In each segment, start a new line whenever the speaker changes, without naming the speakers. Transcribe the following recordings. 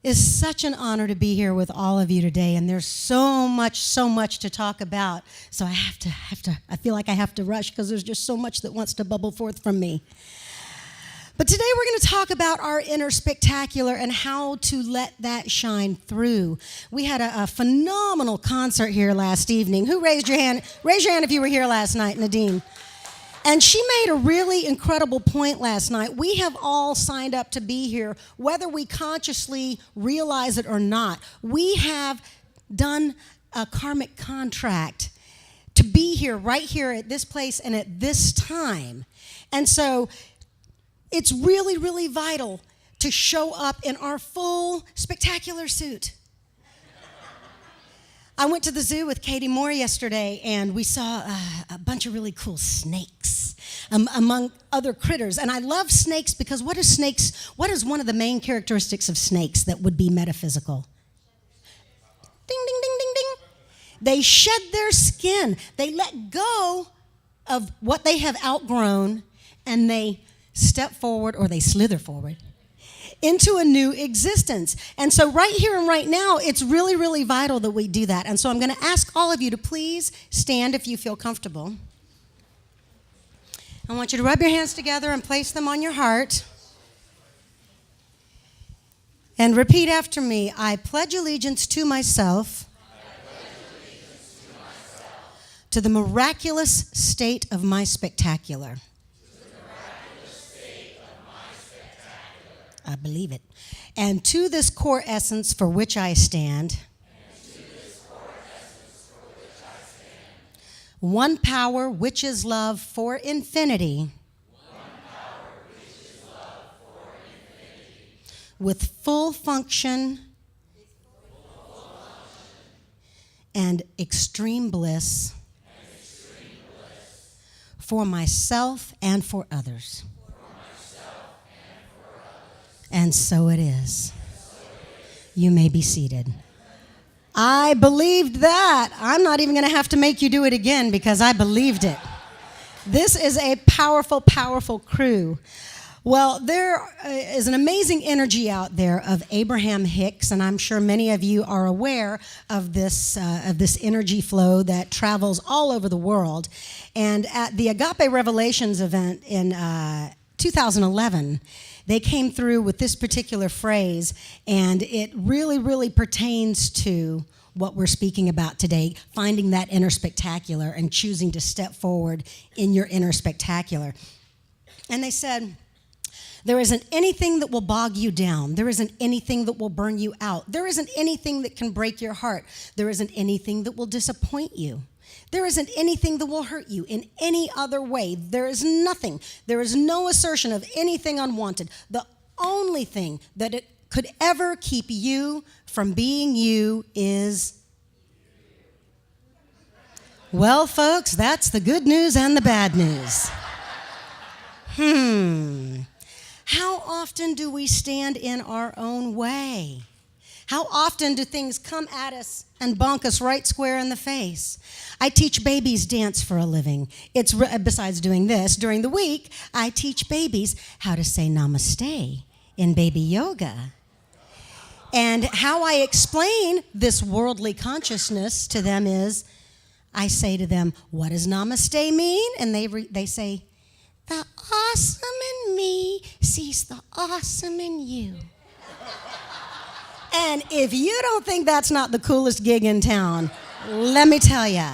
It's such an honor to be here with all of you today, and there's so much to talk about. So I feel like I have to rush because there's just so much that wants to bubble forth from me. But today we're going to talk about our inner spectacular and how to let that shine through. We had a phenomenal concert here last evening. Who raised your hand? Raise your hand if you were here last night, Nadine. And she made a really incredible point last night. We have all signed up to be here, whether we consciously realize it or not. We have done a karmic contract to be here, right here at this place and at this time. And so it's really, really vital to show up in our full spectacular suit. I went to the zoo with Katie Moore yesterday, and we saw a bunch of really cool snakes, among other critters. And I love snakes because what is one of the main characteristics of snakes that would be metaphysical? Ding, ding, ding, ding, ding. They shed their skin. They let go of what they have outgrown, and they step forward, or they slither forward into a new existence. And so right here and right now, it's really, really vital that we do that. And so I'm going to ask all of you to please stand if you feel comfortable. I want you to rub your hands together and place them on your heart. And repeat after me. I pledge allegiance to myself, to the miraculous state of my spectacular. I believe it. And to this core essence for which I stand. One power which is love for infinity. With full function and extreme bliss for myself and for others. And so it is. You may be seated. I believed that. I'm not even going to have to make you do it again because I believed it. This is a powerful, powerful crew. Well, there is an amazing energy out there of Abraham Hicks, and I'm sure many of you are aware of this energy flow that travels all over the world. And at the Agape Revelations event in 2011, they came through with this particular phrase, and it really, really pertains to what we're speaking about today, finding that inner spectacular and choosing to step forward in your inner spectacular. And they said, there isn't anything that will bog you down. There isn't anything that will burn you out. There isn't anything that can break your heart. There isn't anything that will disappoint you. There isn't anything that will hurt you in any other way. There is nothing. There is no assertion of anything unwanted. The only thing that it could ever keep you from being you is... Well, folks, that's the good news and the bad news. How often do we stand in our own way? How often do things come at us and bonk us right square in the face? I teach babies dance for a living. Besides doing this, during the week, I teach babies how to say namaste in baby yoga. And how I explain this worldly consciousness to them is, I say to them, what does namaste mean? And they say, the awesome in me sees the awesome in you. And if you don't think that's not the coolest gig in town, let me tell you.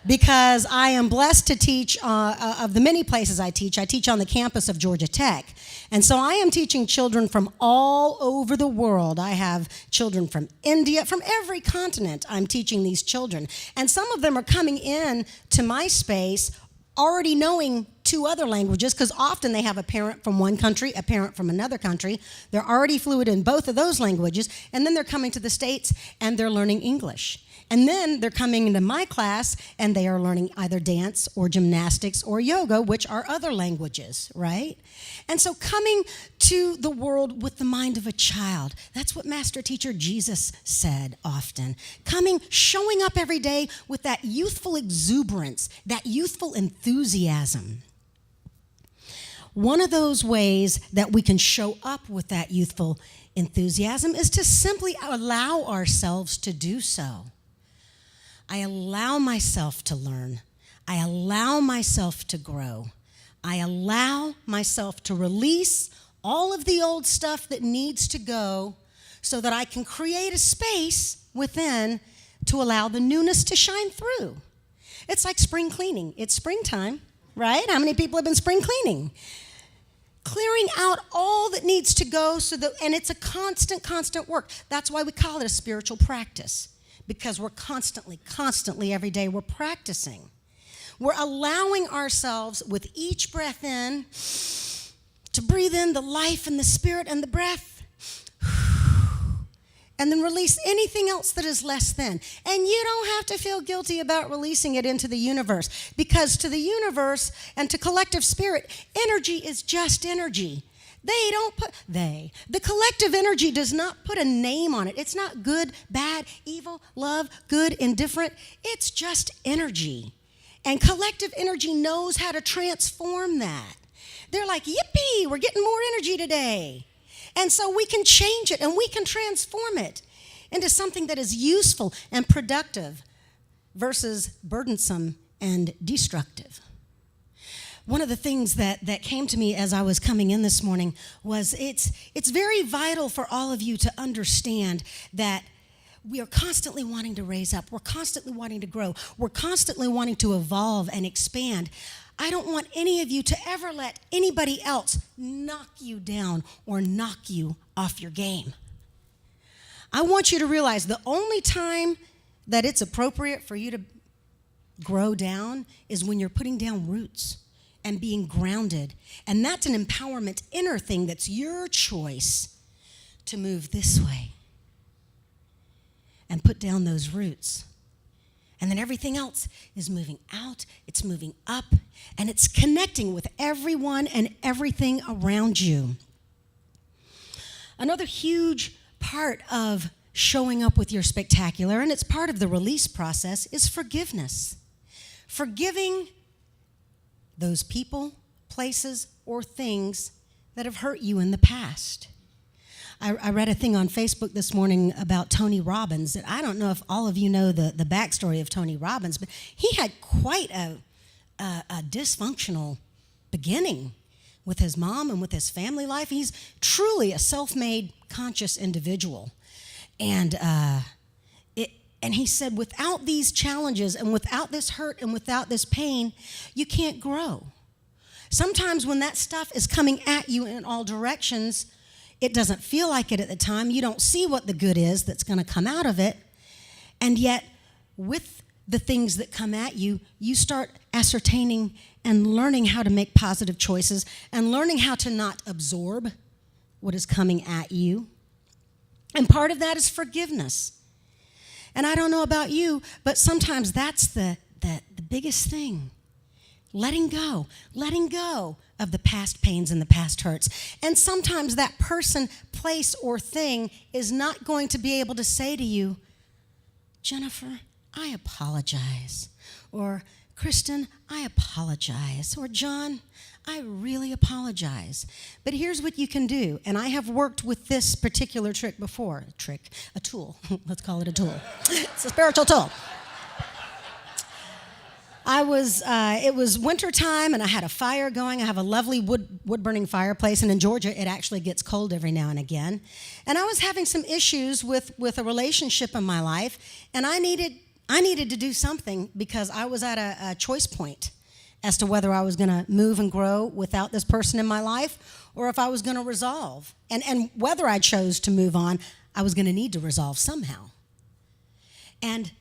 Because I am blessed to teach, of the many places I teach on the campus of Georgia Tech. And so I am teaching children from all over the world. I have children from India, from every continent I'm teaching these children. And some of them are coming in to my space already knowing 2 other languages, because often they have a parent from one country, a parent from another country. They're already fluent in both of those languages, and then they're coming to the States and they're learning English. And then they're coming into my class and they are learning either dance or gymnastics or yoga, which are other languages, right? And so coming to the world with the mind of a child, that's what Master Teacher Jesus said often. Showing up every day with that youthful exuberance, that youthful enthusiasm. One of those ways that we can show up with that youthful enthusiasm is to simply allow ourselves to do so. I allow myself to learn. I allow myself to grow. I allow myself to release all of the old stuff that needs to go so that I can create a space within to allow the newness to shine through. It's like spring cleaning. It's springtime, right? How many people have been spring cleaning? Clearing out all that needs to go and it's a constant work. That's why we call it a spiritual practice, because we're constantly every day we're practicing. We're allowing ourselves with each breath in to breathe in the life and the spirit and the breath, and then release anything else that is less than. And you don't have to feel guilty about releasing it into the universe, because to the universe and to collective spirit, energy is just energy. The collective energy does not put a name on it. It's not good, bad, evil, love, good, indifferent. It's just energy. And collective energy knows how to transform that. They're like, yippee, we're getting more energy today. And so we can change it and we can transform it into something that is useful and productive versus burdensome and destructive. One of the things that came to me as I was coming in this morning was it's very vital for all of you to understand that we are constantly wanting to raise up. We're constantly wanting to grow. We're constantly wanting to evolve and expand. I don't want any of you to ever let anybody else knock you down or knock you off your game. I want you to realize the only time that it's appropriate for you to grow down is when you're putting down roots and being grounded. And that's an empowerment inner thing that's your choice to move this way and put down those roots. And then everything else is moving out, it's moving up, and it's connecting with everyone and everything around you. Another huge part of showing up with your spectacular, and it's part of the release process, is forgiveness. Forgiving those people, places, or things that have hurt you in the past. I read a thing on Facebook this morning about Tony Robbins. That I don't know if all of you know the backstory of Tony Robbins, but he had quite a dysfunctional beginning with his mom and with his family life. He's truly a self-made, conscious individual. And he said, without these challenges and without this hurt and without this pain, you can't grow. Sometimes when that stuff is coming at you in all directions, it doesn't feel like it at the time. You don't see what the good is that's going to come out of it. And yet, with the things that come at you, you start ascertaining and learning how to make positive choices and learning how to not absorb what is coming at you. And part of that is forgiveness. And I don't know about you, but sometimes that's the biggest thing. Letting go of the past pains and the past hurts. And sometimes that person, place, or thing is not going to be able to say to you, Jennifer, I apologize. Or, Kristen, I apologize. Or, John, I really apologize. But here's what you can do. And I have worked with this particular trick before. A tool. Let's call it a tool. It's a spiritual tool. It was winter time and I had a fire going. I have a lovely wood burning fireplace, and in Georgia it actually gets cold every now and again. And I was having some issues with a relationship in my life, and I needed to do something because I was at a choice point as to whether I was going to move and grow without this person in my life or if I was going to resolve. And whether I chose to move on, I was going to need to resolve somehow. And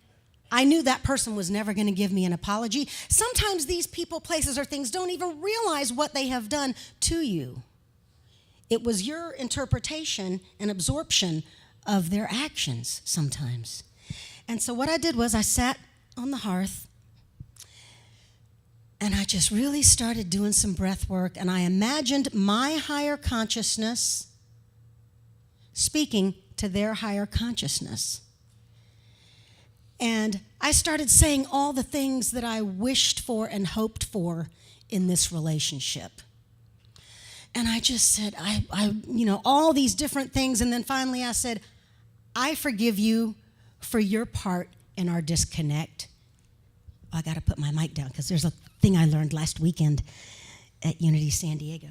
I knew that person was never going to give me an apology. Sometimes these people, places, or things don't even realize what they have done to you. It was your interpretation and absorption of their actions sometimes. And so what I did was I sat on the hearth and I just really started doing some breath work, and I imagined my higher consciousness speaking to their higher consciousness. And I started saying all the things that I wished for and hoped for in this relationship. And I just said, all these different things. And then finally I said, I forgive you for your part in our disconnect. I got to put my mic down because there's a thing I learned last weekend at Unity San Diego.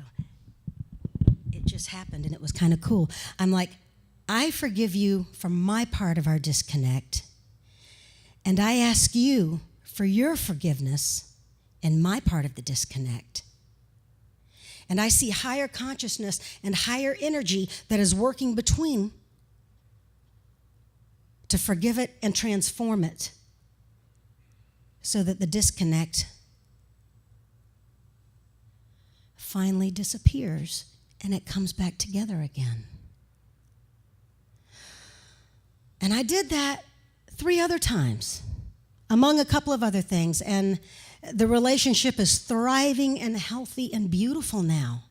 It just happened and it was kind of cool. I'm like, I forgive you for my part of our disconnect. And I ask you for your forgiveness in my part of the disconnect. And I see higher consciousness and higher energy that is working between to forgive it and transform it so that the disconnect finally disappears and it comes back together again. And I did that 3 other times, among a couple of other things, and the relationship is thriving and healthy and beautiful now.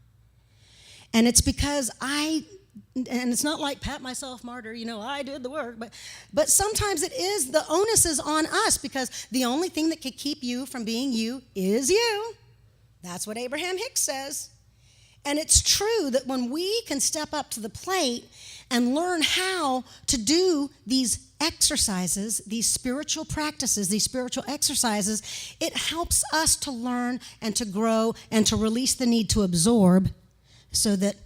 And it's because and it's not like pat myself martyr, I did the work, but sometimes the onus is on us because the only thing that could keep you from being you is you. That's what Abraham Hicks says. And it's true that when we can step up to the plate and learn how to do these exercises, these spiritual practices, these spiritual exercises, it helps us to learn and to grow and to release the need to absorb so that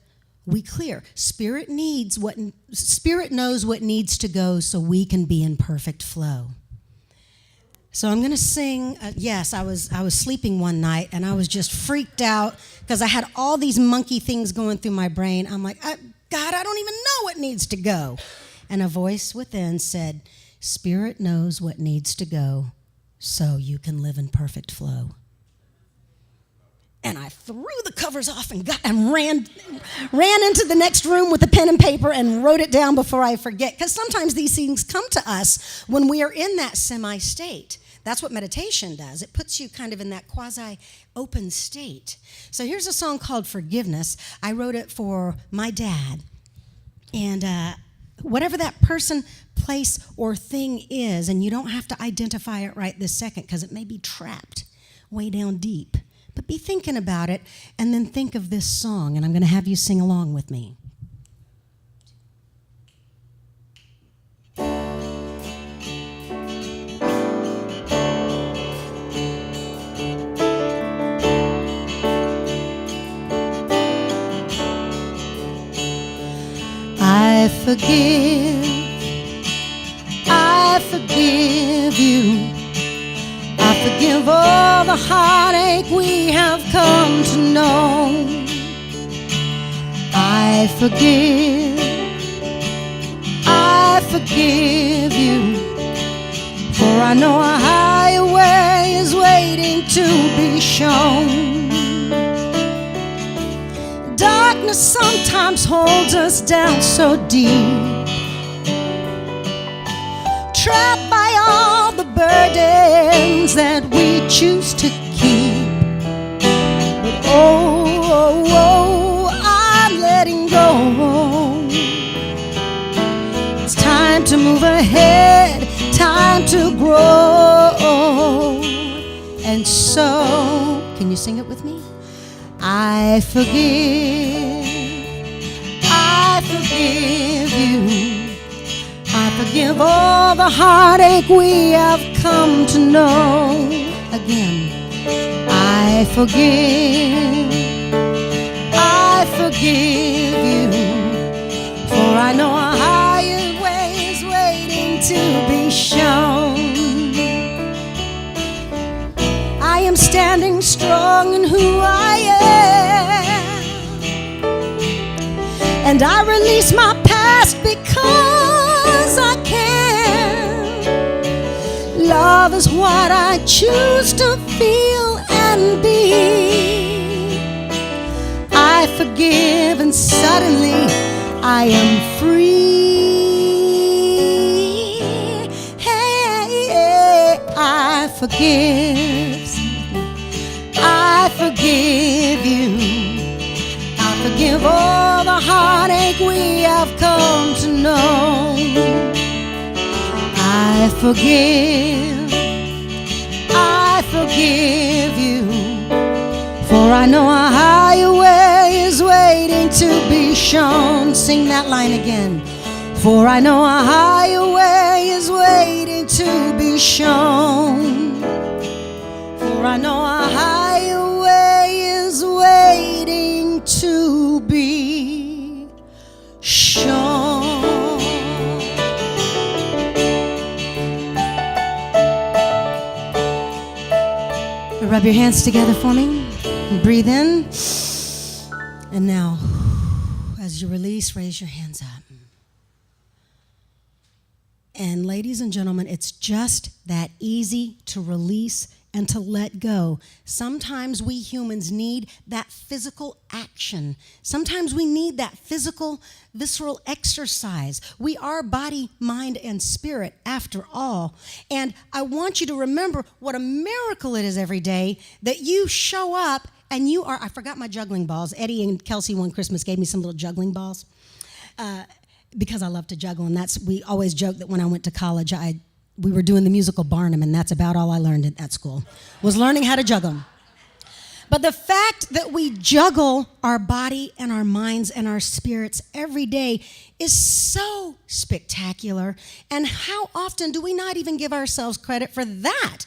we clear. Spirit knows what needs to go so we can be in perfect flow. So I'm going to sing. Yes, I was sleeping one night and I was just freaked out because I had all these monkey things going through my brain. I'm like, God, I don't even know what needs to go. And a voice within said, Spirit knows what needs to go so you can live in perfect flow. And I threw the covers off and ran into the next room with a pen and paper and wrote it down before I forget. Because sometimes these things come to us when we are in that semi-state. That's what meditation does. It puts you kind of in that quasi-open state. So here's a song called Forgiveness. I wrote it for my dad. And whatever that person, place, or thing is, and you don't have to identify it right this second because it may be trapped way down deep. But be thinking about it and then think of this song, and I'm going to have you sing along with me. I forgive you. I forgive all the heartache we have come to know. I forgive you, for I know a higher way is waiting to be shown. Darkness sometimes holds us down so deep, trapped by all the burdens that we choose to keep. But I'm letting go. It's time to move ahead, time to grow. And so, can you sing it with me? I forgive you. I forgive all the heartache we have come to know. Again, I forgive you, for I know a higher way is waiting to be shown. I am standing strong in who I am, and I release my past because I can. Love is what I choose to feel and be. I forgive and suddenly I am free. Hey, I forgive you. I forgive all the heartache we have come to know. I forgive you, for I know a higher way is waiting shown. Sing that line again. For I know a higher way is waiting to be shown. For I know a higher way is waiting to be shown. Rub your hands together for me. Breathe in. And now, as you release, raise your hands up. And ladies and gentlemen, it's just that easy to release and to let go. Sometimes we humans need that physical action. Sometimes we need that physical, visceral exercise. We are body, mind, and spirit after all. And I want you to remember what a miracle it is every day that you show up and you are, I forgot my juggling balls. Eddie and Kelsey one Christmas gave me some little juggling balls because I love to juggle. And we always joke that when I went to college, we were doing the musical Barnum, and that's about all I learned at school, was learning how to juggle. But the fact that we juggle our body and our minds and our spirits every day is so spectacular. And how often do we not even give ourselves credit for that?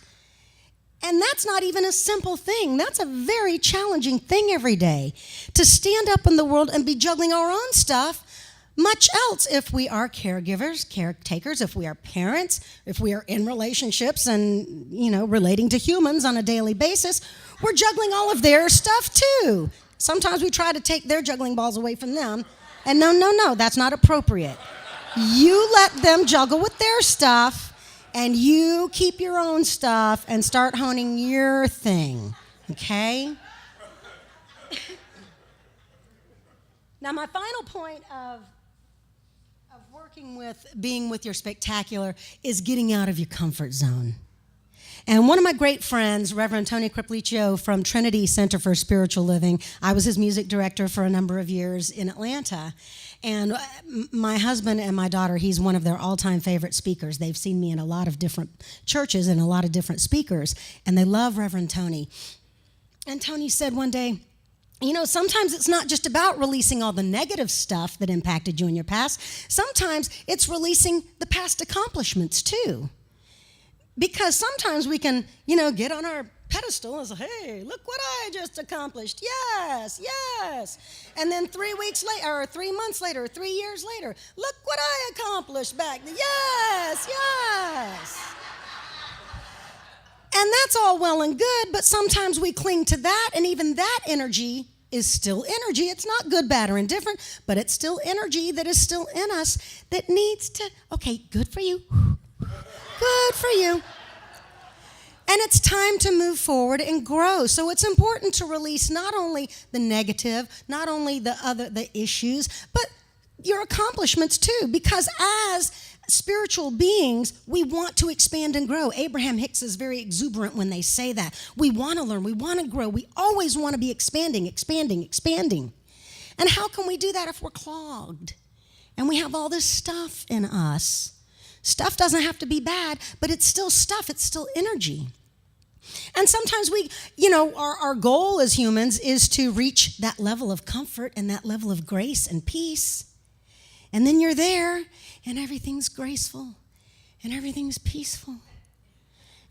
And that's not even a simple thing. That's a very challenging thing every day, to stand up in the world and be juggling our own stuff. Much else if we are caregivers, caretakers, if we are parents, if we are in relationships and, relating to humans on a daily basis, we're juggling all of their stuff too. Sometimes we try to take their juggling balls away from them, and no, that's not appropriate. You let them juggle with their stuff, and you keep your own stuff and start honing your thing, okay? Now, my final point of working with being with your spectacular is getting out of your comfort zone. And one of my great friends, Reverend Tony Criplicio from Trinity Center for Spiritual Living, I was his music director for a number of years in Atlanta. And my husband and my daughter, he's one of their all-time favorite speakers. They've seen me in a lot of different churches and a lot of different speakers, and they love Reverend Tony. And Tony said one day, sometimes it's not just about releasing all the negative stuff that impacted you in your past. Sometimes it's releasing the past accomplishments too. Because sometimes we can, get on our pedestal and say, hey, look what I just accomplished. Yes. And then 3 weeks later, or 3 months later, or 3 years later, look what I accomplished back then. Yes. And that's all well and good, but sometimes we cling to that, and even that energy is still energy. It's not good, bad, or indifferent, but it's still energy that is still in us that needs to, okay, good for you. Good for you. And it's time to move forward and grow. So it's important to release not only the negative, not only the issues, but your accomplishments too, because as spiritual beings, we want to expand and grow. Abraham Hicks is very exuberant when they say that. We want to learn, we want to grow, we always want to be expanding. And how can we do that if we're clogged? And we have all this stuff in us. Stuff doesn't have to be bad, but it's still stuff, it's still energy. And sometimes our goal as humans is to reach that level of comfort and that level of grace and peace. And then you're there, and everything's graceful, and everything's peaceful,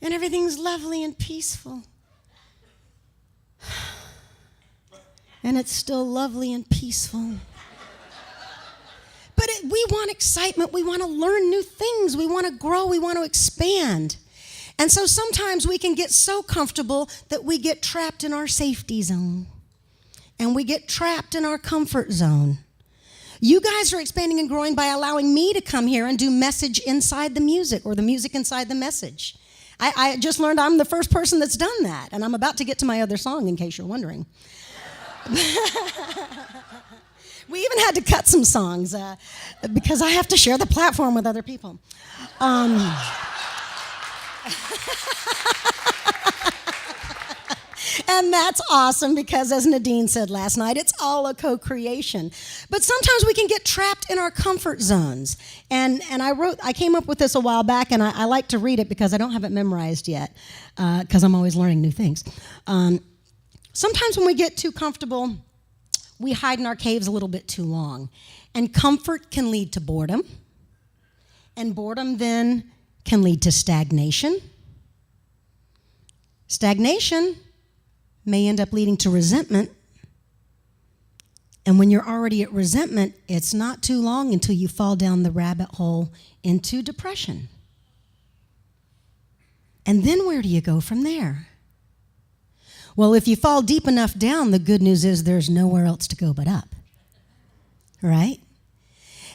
and everything's lovely and peaceful. And it's still lovely and peaceful. But we want excitement. We want to learn new things. We want to grow. We want to expand. And so sometimes we can get so comfortable that we get trapped in our safety zone. And we get trapped in our comfort zone. You guys are expanding and growing by allowing me to come here and do message inside the music, or the music inside the message. I just learned I'm the first person that's done that, and I'm about to get to my other song, in case you're wondering. We even had to cut some songs because I have to share the platform with other people. And that's awesome because, as Nadine said last night, it's all a co-creation. But sometimes we can get trapped in our comfort zones. And I came up with this a while back, and I like to read it because I don't have it memorized yet because I'm always learning new things. Sometimes when we get too comfortable, we hide in our caves a little bit too long. And comfort can lead to boredom. And boredom then can lead to stagnation. Stagnation may end up leading to resentment. And when you're already at resentment, it's not too long until you fall down the rabbit hole into depression. And then where do you go from there? Well, if you fall deep enough down, the good news is there's nowhere else to go but up. Right?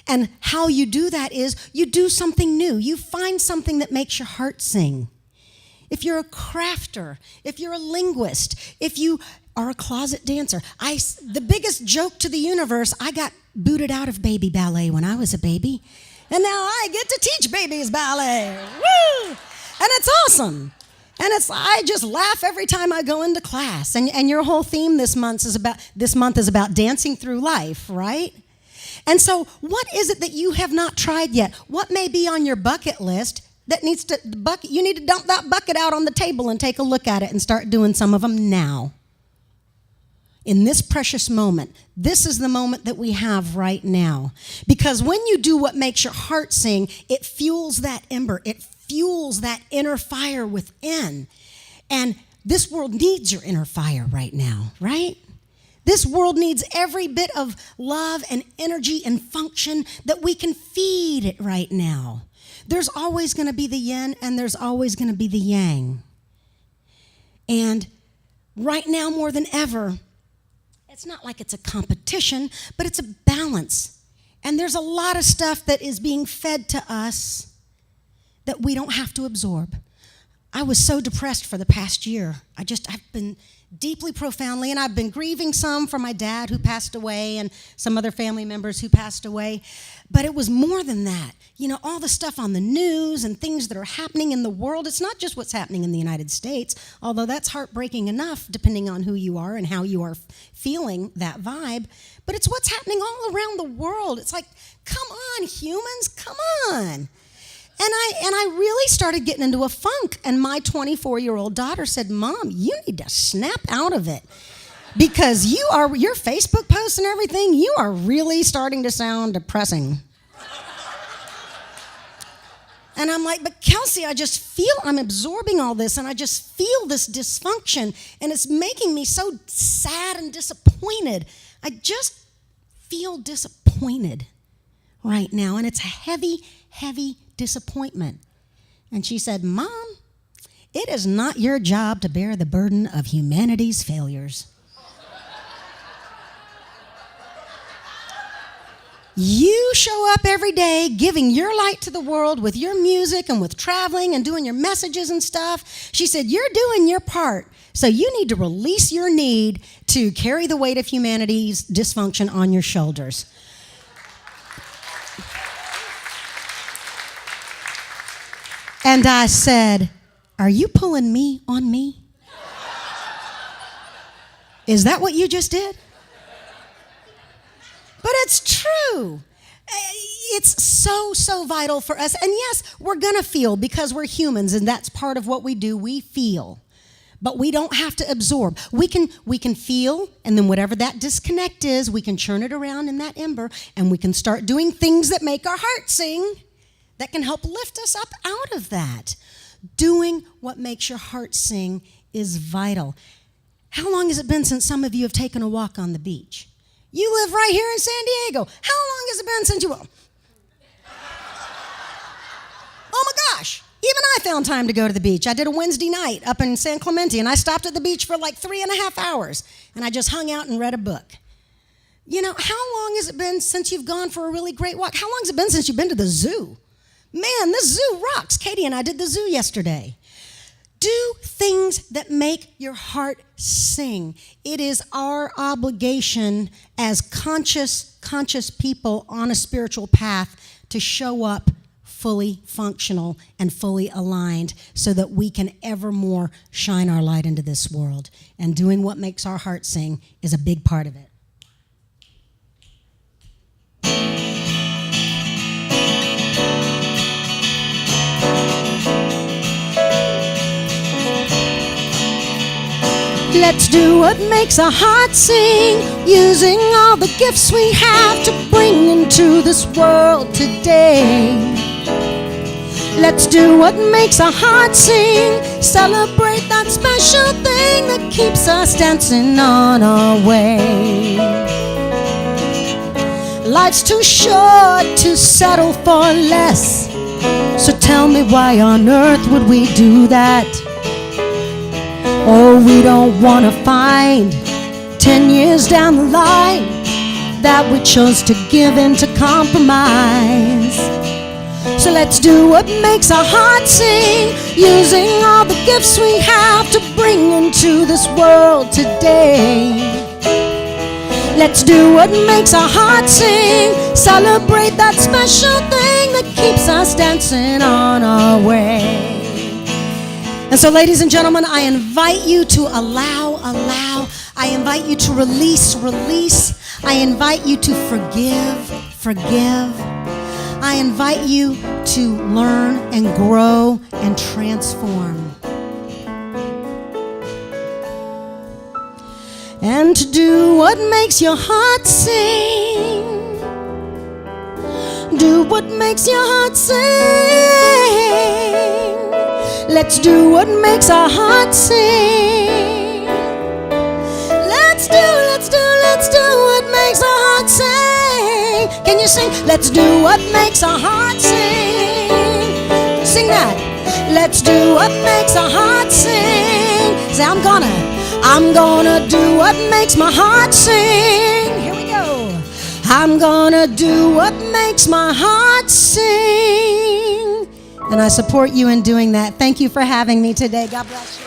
And how you do that is you do something new. You find something that makes your heart sing. If you're a crafter, if you're a linguist, if you are a closet dancer. The biggest joke to the universe, I got booted out of baby ballet when I was a baby. And now I get to teach babies ballet. Woo! And it's awesome. And I just laugh every time I go into class. And your whole theme this month is about dancing through life, right? And so what is it that you have not tried yet? What may be on your bucket list that you need to dump that bucket out on the table and take a look at it and start doing some of them now. In this precious moment, this is the moment that we have right now. Because when you do what makes your heart sing, it fuels that ember. It fuels that inner fire within. And this world needs your inner fire right now, right? This world needs every bit of love and energy and function that we can feed it right now. There's always going to be the yin and there's always going to be the yang. And right now more than ever, it's not like it's a competition, but it's a balance. And there's a lot of stuff that is being fed to us that we don't have to absorb. I was so depressed for the past year. I've been deeply, profoundly, and I've been grieving some for my dad who passed away and some other family members who passed away. But it was more than that. You know, all the stuff on the news and things that are happening in the world. It's not just what's happening in the United States, although that's heartbreaking enough depending on who you are and how you are feeling that vibe. But it's what's happening all around the world. It's like, come on, humans, come on. And I really started getting into a funk. And my 24-year-old daughter said, Mom, you need to snap out of it. Because your Facebook posts and everything, you are really starting to sound depressing. And I'm like, but Kelsey, I'm absorbing all this and I just feel this dysfunction and it's making me so sad and disappointed. I just feel disappointed right now and it's a heavy, heavy disappointment. And she said, Mom, it is not your job to bear the burden of humanity's failures. You show up every day giving your light to the world with your music and with traveling and doing your messages and stuff. She said, you're doing your part. So you need to release your need to carry the weight of humanity's dysfunction on your shoulders. And I said, are you pulling me on me? Is that what you just did? But it's true. It's so vital for us. And yes, we're going to feel because we're humans and that's part of what we do. We feel. But we don't have to absorb. We can feel and then whatever that disconnect is, we can churn it around in that ember and we can start doing things that make our heart sing that can help lift us up out of that. Doing what makes your heart sing is vital. How long has it been since some of you have taken a walk on the beach? You live right here in San Diego. How long has it been since you... Oh my gosh, even I found time to go to the beach. I did a Wednesday night up in San Clemente, and I stopped at the beach for like 3.5 hours, and I just hung out and read a book. You know, how long has it been since you've gone for a really great walk? How long has it been since you've been to the zoo? Man, this zoo rocks. Katie and I did the zoo yesterday. Do things that make your heart sing. It is our obligation as conscious people on a spiritual path to show up fully functional and fully aligned so that we can evermore shine our light into this world. And doing what makes our heart sing is a big part of it. Let's do what makes our heart sing, using all the gifts we have to bring into this world today. Let's do what makes our heart sing, celebrate that special thing that keeps us dancing on our way. Life's too short to settle for less, so tell me why on earth would we do that? Oh, we don't want to find 10 years down the line that we chose to give in to compromise. So let's do what makes our heart sing, using all the gifts we have to bring into this world today. Let's do what makes our heart sing, celebrate that special thing that keeps us dancing on our way. And so, ladies and gentlemen, I invite you to allow. I invite you to release. I invite you to forgive. I invite you to learn and grow and transform. And to do what makes your heart sing. Do what makes your heart sing. Let's do what makes our heart sing. Let's do what makes our heart sing. Can you sing? Let's do what makes our heart sing. Sing that. Let's do what makes our heart sing. Say, I'm gonna do what makes my heart sing. Here we go. I'm gonna do what makes my heart sing. And I support you in doing that. Thank you for having me today. God bless you.